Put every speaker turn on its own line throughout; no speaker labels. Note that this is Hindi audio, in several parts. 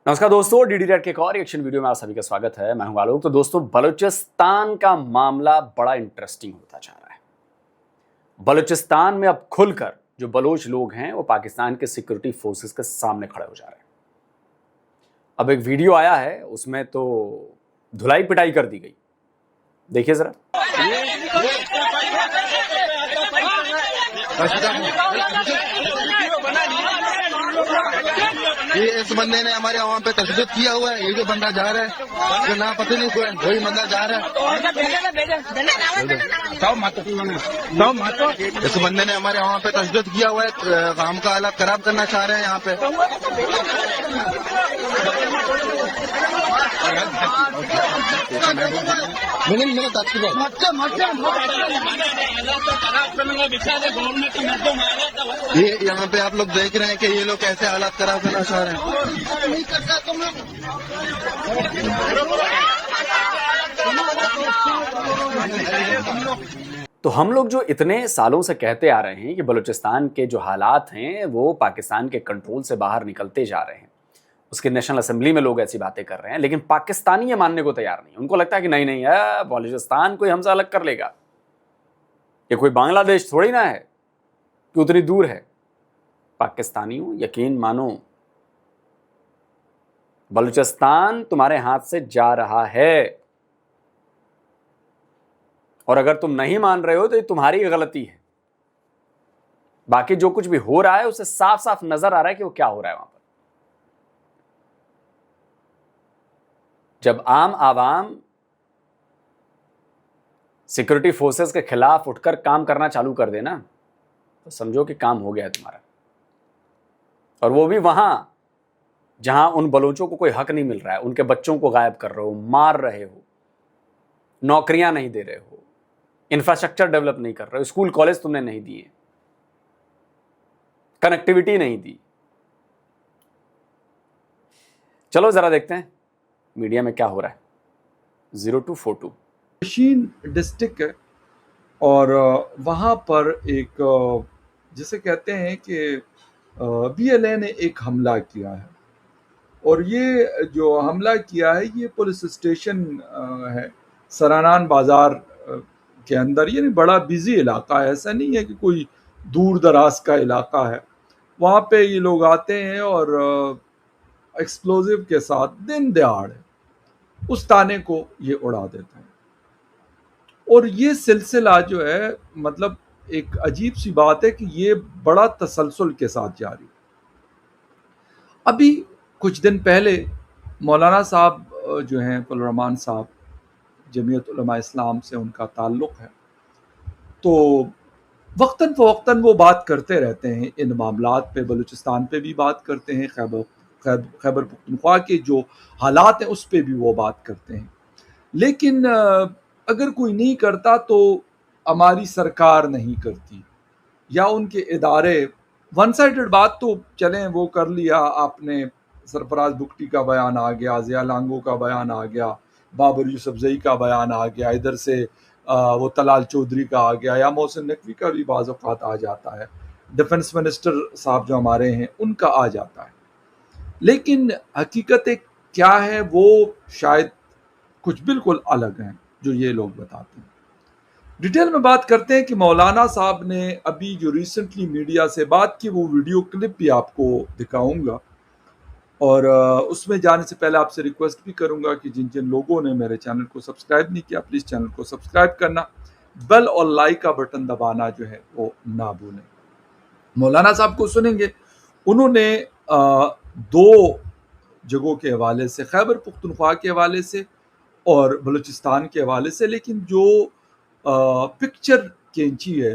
नमस्कार दोस्तों, डीडी रेड के एक और रिएक्शन वीडियो में आप सभी का स्वागत है। मैं हूं आलोक। तो दोस्तों, बलूचिस्तान का मामला बड़ा इंटरेस्टिंग होता जा रहा है। बलूचिस्तान में अब खुलकर जो बलोच लोग हैं वो पाकिस्तान के सिक्योरिटी फोर्सेस के सामने खड़े हो जा रहे हैं। अब एक वीडियो आया है, उसमें तो धुलाई पिटाई कर दी गई। देखिए जरा।
ये इस बंदे ने हमारे वहाँ पे तशद्दुद किया हुआ है। ये जो बंदा जा रहा है, जो ना पता नहीं वही बंदा जा रहा है। इस बंदे ने हमारे वहाँ पे तशद्दुद किया हुआ है, काम का हालात खराब करना चाह रहे हैं यहाँ पे। ये यहाँ पे आप लोग देख रहे हैं कि ये लोग कैसे हालात खराब करना चाह रहे हैं।
तो हम लोग जो इतने सालों से कहते आ रहे हैं कि बलूचिस्तान के जो हालात हैं वो पाकिस्तान के कंट्रोल से बाहर निकलते जा रहे हैं, उसके नेशनल असेंबली में लोग ऐसी बातें कर रहे हैं, लेकिन पाकिस्तानी ये मानने को तैयार नहीं। उनको लगता है कि नहीं नहीं है, बलूचिस्तान कोई हमसे अलग कर लेगा, ये कोई बांग्लादेश थोड़ी ना है कि उतनी दूर है। पाकिस्तानियों, यकीन मानो, बलूचिस्तान तुम्हारे हाथ से जा रहा है, और अगर तुम नहीं मान रहे हो तो ये तुम्हारी गलती है। बाकी जो कुछ भी हो रहा है उसे साफ साफ नजर आ रहा है कि वो क्या हो रहा है वहां पर। जब आम आवाम सिक्योरिटी फोर्सेस के खिलाफ उठकर काम करना चालू कर देना, तो समझो कि काम हो गया है तुम्हारा। और वो भी वहां जहां उन बलोचों को कोई हक नहीं मिल रहा है। उनके बच्चों को गायब कर रहे हो, मार रहे हो, नौकरियां नहीं दे रहे हो, इंफ्रास्ट्रक्चर डेवलप नहीं कर रहे हो, स्कूल कॉलेज तुमने नहीं दिए, कनेक्टिविटी नहीं दी। चलो जरा देखते हैं मीडिया में क्या हो रहा है। 0242
मशीन डिस्ट्रिक्ट है और वहाँ पर एक जिसे कहते हैं कि BLA ने एक हमला किया है, और ये जो हमला किया है ये पुलिस स्टेशन है सरानान बाज़ार के अंदर। ये बड़ा बिजी इलाका है, ऐसा नहीं है कि कोई दूर दराज का इलाका है। वहाँ पे ये लोग आते हैं और एक्सप्लोजिव के साथ दिन दहाड़े उस थाने को ये उड़ा देते हैं। और ये सिलसिला जो है, मतलब एक अजीब सी बात है कि ये बड़ा तसलसल के साथ जारी। अभी कुछ दिन पहले मौलाना साहब जो हैं फजल रहमान साहब, जमीयत उलमा इस्लाम से उनका ताल्लुक़ है, तो वक्तन फ़वक्तन वो बात करते रहते हैं इन मामलात पे। बलूचिस्तान पे भी बात करते हैं, खैबर पख्तूनख्वा के जो हालात हैं उस पे भी वो बात करते हैं। लेकिन अगर कोई नहीं करता तो हमारी सरकार नहीं करती या उनके इदारे। वन साइडेड बात तो चलें वो कर लिया आपने, सरफराज बुगटी का बयान आ गया, ज़िया लांगो का बयान आ गया, बाबर यूसुफजई का बयान आ गया, इधर से वो तलाल चौधरी का आ गया, या मोहसिन नकवी का भी बाज़ औक़ात आ जाता है, डिफेंस मिनिस्टर साहब जो हमारे हैं उनका आ जाता है। लेकिन हकीकत क्या है वो शायद कुछ बिल्कुल अलग हैं जो ये लोग बताते हैं। डिटेल में बात करते हैं कि मौलाना साहब ने अभी जो रिसेंटली मीडिया से बात की, वो वीडियो क्लिप भी आपको दिखाऊंगा। और उसमें जाने से पहले आपसे रिक्वेस्ट भी करूंगा कि जिन जिन लोगों ने मेरे चैनल को सब्सक्राइब नहीं किया, प्लीज़ चैनल को सब्सक्राइब करना, बेल और लाइक का बटन दबाना जो है वो ना भूलें। मौलाना साहब को सुनेंगे। उन्होंने दो जगहों के हवाले से, खैबर पख्तूनख्वा के हवाले से और बलूचिस्तान के हवाले से, लेकिन जो पिक्चर खींची है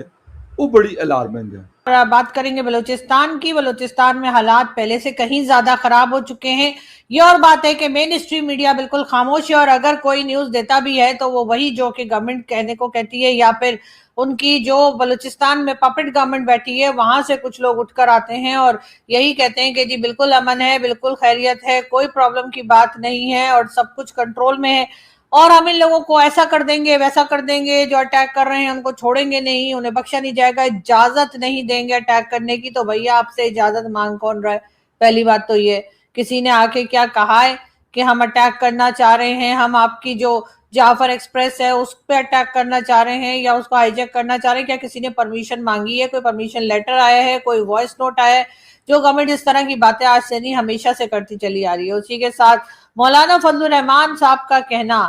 वो बड़ी अलार्मिंग है।
बात करेंगे बलूचिस्तान की। बलूचिस्तान में हालात पहले से कहीं ज्यादा खराब हो चुके हैं। ये और बात है कि मेन स्ट्रीम मीडिया बिल्कुल खामोश है, और अगर कोई न्यूज देता भी है तो वो वही जो कि गवर्नमेंट कहने को कहती है, या फिर उनकी जो बलूचिस्तान में पपेट गवर्नमेंट बैठी है वहां से कुछ लोग उठकर आते हैं और यही कहते हैं कि जी बिल्कुल अमन है, बिल्कुल खैरियत है, कोई प्रॉब्लम की बात नहीं है और सब कुछ कंट्रोल में है, और हम इन लोगों को ऐसा कर देंगे वैसा कर देंगे, जो अटैक कर रहे हैं उनको छोड़ेंगे नहीं, उन्हें बख्शा नहीं जाएगा, इजाजत नहीं देंगे अटैक करने की। तो भैया आपसे इजाजत मांग कौन रहा है? पहली बात तो ये किसी ने आके क्या कहा है कि हम अटैक करना चाह रहे हैं, हम आपकी जो जाफर एक्सप्रेस है उस पर अटैक करना चाह रहे हैं या उसको हाईजैक करना चाह रहे हैं? क्या किसी ने परमिशन मांगी है? कोई परमिशन लेटर आया है? कोई वॉइस नोट आया है? जो गवर्नमेंट इस तरह की बातें आज से नहीं हमेशा से करती चली आ रही है। उसी के साथ मौलाना फजलुर रहमान साहब का कहना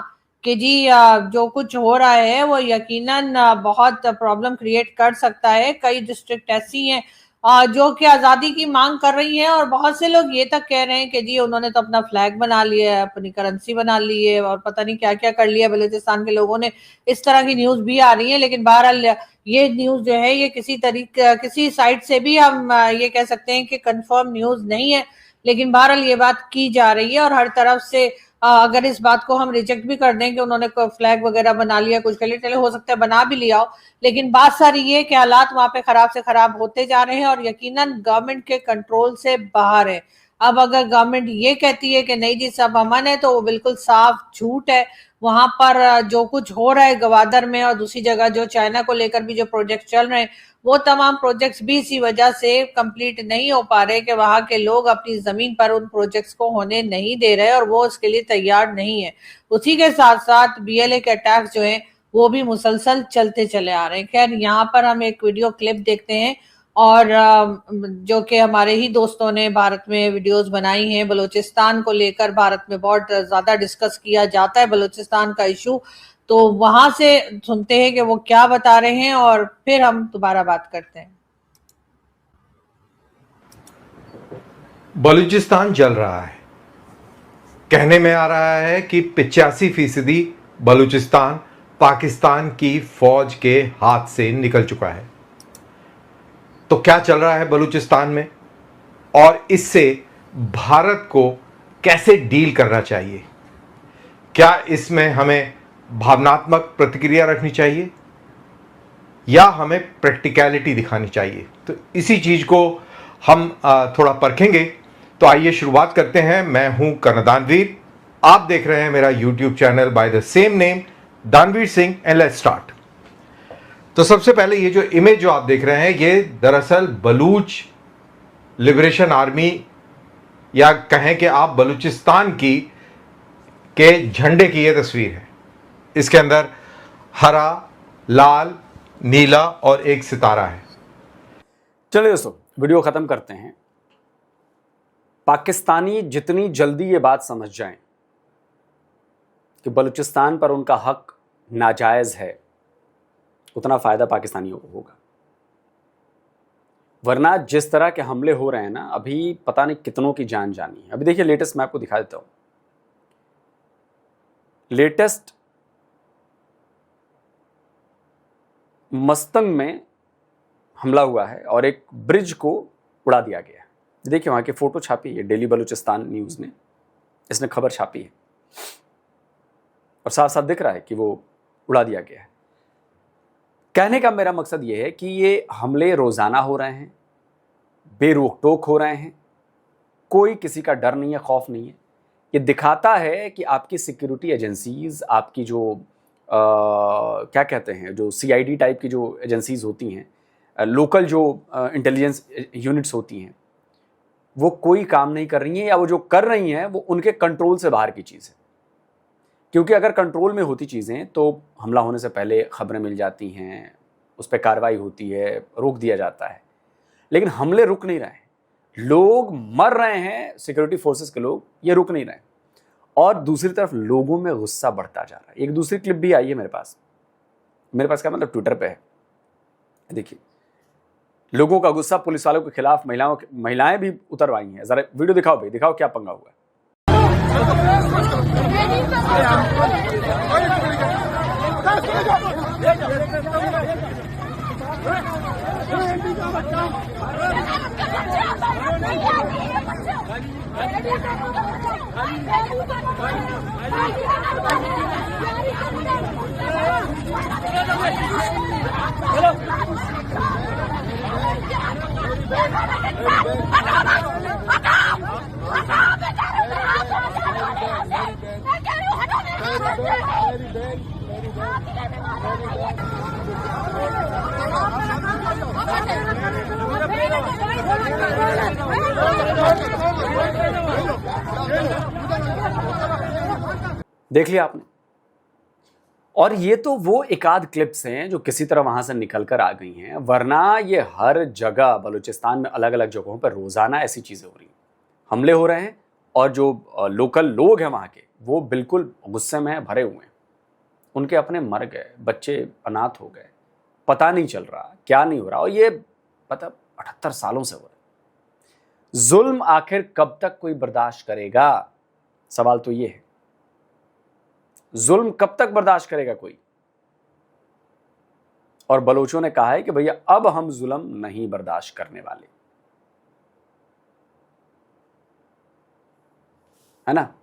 कि जी जो कुछ हो रहा है वो यकीनन बहुत प्रॉब्लम क्रिएट कर सकता है। कई डिस्ट्रिक्ट ऐसी हैं जो कि आज़ादी की मांग कर रही हैं और बहुत से लोग ये तक कह रहे हैं कि जी उन्होंने तो अपना फ्लैग बना लिया है, अपनी करेंसी बना ली है और पता नहीं क्या क्या कर लिया बलूचिस्तान के लोगों ने। इस तरह की न्यूज़ भी आ रही है, लेकिन बहरहाल ये न्यूज़ जो है ये किसी साइट से भी हम ये कह सकते हैं कि कंफर्म न्यूज़ नहीं है, लेकिन बहरहाल ये बात की जा रही है। और हर तरफ से अगर इस बात को हम रिजेक्ट भी कर दें कि उन्होंने फ्लैग वगैरह बना लिया कुछ के लिए, चले हो सकता है बना भी लिया हो, लेकिन बात सारी ये कि हालात वहां पे खराब से खराब होते जा रहे हैं और यकीनन गवर्नमेंट के कंट्रोल से बाहर है। अब अगर गवर्नमेंट ये कहती है कि नहीं जी सब अमन है, तो वो बिल्कुल साफ झूठ है। वहां पर जो कुछ हो रहा है गवादर में और दूसरी जगह जो चाइना को लेकर भी जो प्रोजेक्ट चल रहे हैं, वो तमाम प्रोजेक्ट्स भी इसी वजह से कंप्लीट नहीं हो पा रहे कि वहां के लोग अपनी जमीन पर उन प्रोजेक्ट्स को होने नहीं दे रहे और वो उसके लिए तैयार नहीं है। उसी के साथ साथ BLA के अटैक्स जो हैं वो भी मुसलसल चलते चले आ रहे हैं। खैर यहाँ पर हम एक वीडियो क्लिप देखते हैं और जो कि हमारे ही दोस्तों ने भारत में वीडियोस बनाई हैं बलूचिस्तान को लेकर। भारत में बहुत ज्यादा डिस्कस किया जाता है बलूचिस्तान का इशू, तो वहां से सुनते हैं कि वो क्या बता रहे हैं और फिर हम दोबारा बात करते हैं।
बलूचिस्तान जल रहा है। कहने में आ रहा है कि 85% बलूचिस्तान पाकिस्तान की फौज के हाथ से निकल चुका है। तो क्या चल रहा है बलूचिस्तान में और इससे भारत को कैसे डील करना चाहिए? क्या इसमें हमें भावनात्मक प्रतिक्रिया रखनी चाहिए या हमें प्रैक्टिकलिटी दिखानी चाहिए? तो इसी चीज को हम थोड़ा परखेंगे। तो आइए शुरुआत करते हैं। मैं हूं कर्ण दानवीर, आप देख रहे हैं मेरा YouTube channel by the same name दानवीर सिंह एंड लेट्स स्टार्ट। तो सबसे पहले ये जो इमेज जो आप देख रहे हैं ये दरअसल बलूच लिबरेशन आर्मी या कहें कि आप बलूचिस्तान के झंडे की ये तस्वीर है। इसके अंदर हरा, लाल, नीला और एक सितारा है।
चलिए दोस्तों वीडियो खत्म करते हैं। पाकिस्तानी जितनी जल्दी ये बात समझ जाएं कि बलूचिस्तान पर उनका हक नाजायज है, उतना फायदा पाकिस्तानियों को होगा। वरना जिस तरह के हमले हो रहे हैं ना, अभी पता नहीं कितनों की जान जानी है। अभी देखिए लेटेस्ट मैं आपको दिखा देता हूं। लेटेस्ट मस्तंग में हमला हुआ है और एक ब्रिज को उड़ा दिया गया है। देखिए वहां की फोटो छापी है, डेली बलूचिस्तान न्यूज ने इसने खबर छापी है और साथ साथ दिख रहा है कि वो उड़ा दिया गया है। कहने का मेरा मकसद ये है कि ये हमले रोजाना हो रहे हैं, बेरोक टोक हो रहे हैं, कोई किसी का डर नहीं है, खौफ नहीं है। ये दिखाता है कि आपकी सिक्योरिटी एजेंसीज, आपकी जो क्या कहते हैं, जो CID टाइप की जो एजेंसीज होती हैं, लोकल जो इंटेलिजेंस यूनिट्स होती हैं, वो कोई काम नहीं कर रही हैं या वो जो कर रही हैं वो उनके कंट्रोल से बाहर की चीज़ है। क्योंकि अगर कंट्रोल में होती चीज़ें तो हमला होने से पहले खबरें मिल जाती हैं, उस पर कार्रवाई होती है, रोक दिया जाता है। लेकिन हमले रुक नहीं रहे हैं, लोग मर रहे हैं, सिक्योरिटी फोर्सेस के लोग, ये रुक नहीं रहे। और दूसरी तरफ लोगों में गुस्सा बढ़ता जा रहा है। एक दूसरी क्लिप भी आई है मेरे पास क्या मतलब ट्विटर पे है। देखिए लोगों का गुस्सा पुलिस वालों के खिलाफ महिलाएं भी उतर आई हैं। जरा वीडियो दिखाओ भाई, दिखाओ क्या पंगा हुआ है। देख लिया आपने। और ये तो वो एकाध क्लिप्स हैं जो किसी तरह वहां से निकल कर आ गई हैं, वरना ये हर जगह बलूचिस्तान में अलग अलग जगहों पर रोजाना ऐसी चीजें हो रही हैं, हमले हो रहे हैं, और जो लोकल लोग हैं वहां के वो बिल्कुल गुस्से में भरे हुए हैं। उनके अपने मर गए, बच्चे अनाथ हो गए, पता नहीं चल रहा क्या नहीं हो रहा, और ये पता 78 सालों से हो रहा है। जुल्म आखिर कब तक कोई बर्दाश्त करेगा? सवाल तो ये है, जुल्म कब तक बर्दाश्त करेगा कोई? और बलोचों ने कहा है कि भैया अब हम जुल्म नहीं बर्दाश्त करने वाले, है ना।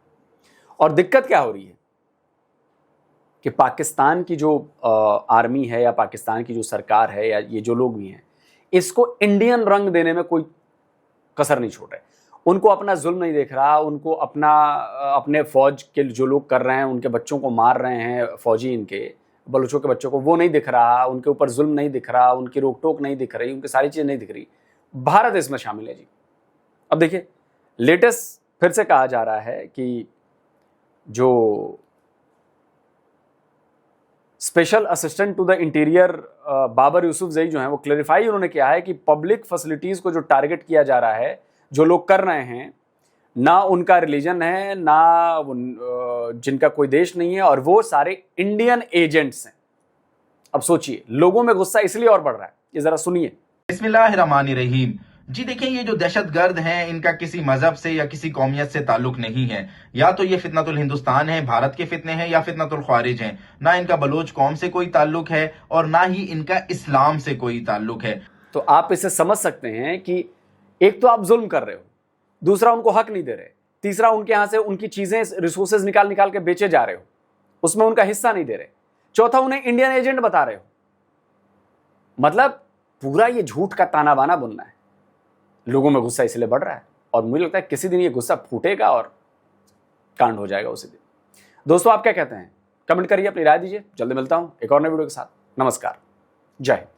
और दिक्कत क्या हो रही है कि पाकिस्तान की जो आर्मी है या पाकिस्तान की जो सरकार है या ये जो लोग भी हैं, इसको इंडियन रंग देने में कोई कसर नहीं छोड़ रहे। उनको अपना जुल्म नहीं देख रहा, उनको अपने फौज के जो लोग कर रहे हैं, उनके बच्चों को मार रहे हैं फौजी, इनके बलूचों के बच्चों को, वो नहीं दिख रहा, उनके ऊपर जुल्म नहीं दिख रहा, उनकी रोक टोक नहीं दिख रही, उनकी सारी चीज़ें नहीं दिख रही। भारत इसमें शामिल है जी। अब देखिए, लेटेस्ट फिर से कहा जा रहा है कि जो special assistant to the interior Babar Yousafzai जो हैं, वो क्लैरिफाई उन्होंने किया है कि पब्लिक फैसिलिटीज़ को जो टारगेट किया जा रहा है, जो लोग कर रहे हैं, ना उनका रिलीजन है, ना जिनका कोई देश नहीं है, और वो सारे इंडियन एजेंट्स हैं। अब सोचिए, लोगों में गुस्सा इसलिए और बढ़ रहा है, ये जरा सुनिए।
बिस्मिल्लाहिर्रहमानिर्रहीम। जी देखिए, ये जो दहशतगर्द हैं, इनका किसी मजहब से या किसी कौमियत से ताल्लुक नहीं है। या तो ये फितनतुल हिंदुस्तान है, भारत के फितने हैं, या फितनतुल ख्वारिज हैं। ना इनका बलोच कौम से कोई ताल्लुक है और ना ही इनका इस्लाम से कोई ताल्लुक है।
तो आप इसे समझ सकते हैं कि एक तो आप जुल्म कर रहे हो, दूसरा उनको हक नहीं दे रहे, तीसरा उनके यहां से उनकी चीजें, रिसोर्सेज निकाल निकाल के बेचे जा रहे हो, उसमें उनका हिस्सा नहीं दे रहे, चौथा उन्हें इंडियन एजेंट बता रहे हो। मतलब पूरा ये झूठ का ताना बाना बुनना है। लोगों में गुस्सा इसलिए बढ़ रहा है, और मुझे लगता है किसी दिन ये गुस्सा फूटेगा और कांड हो जाएगा उसी दिन। दोस्तों, आप क्या कहते हैं? कमेंट करिए, अपनी राय दीजिए। जल्दी मिलता हूं एक और नए वीडियो के साथ। नमस्कार, जय हिंद।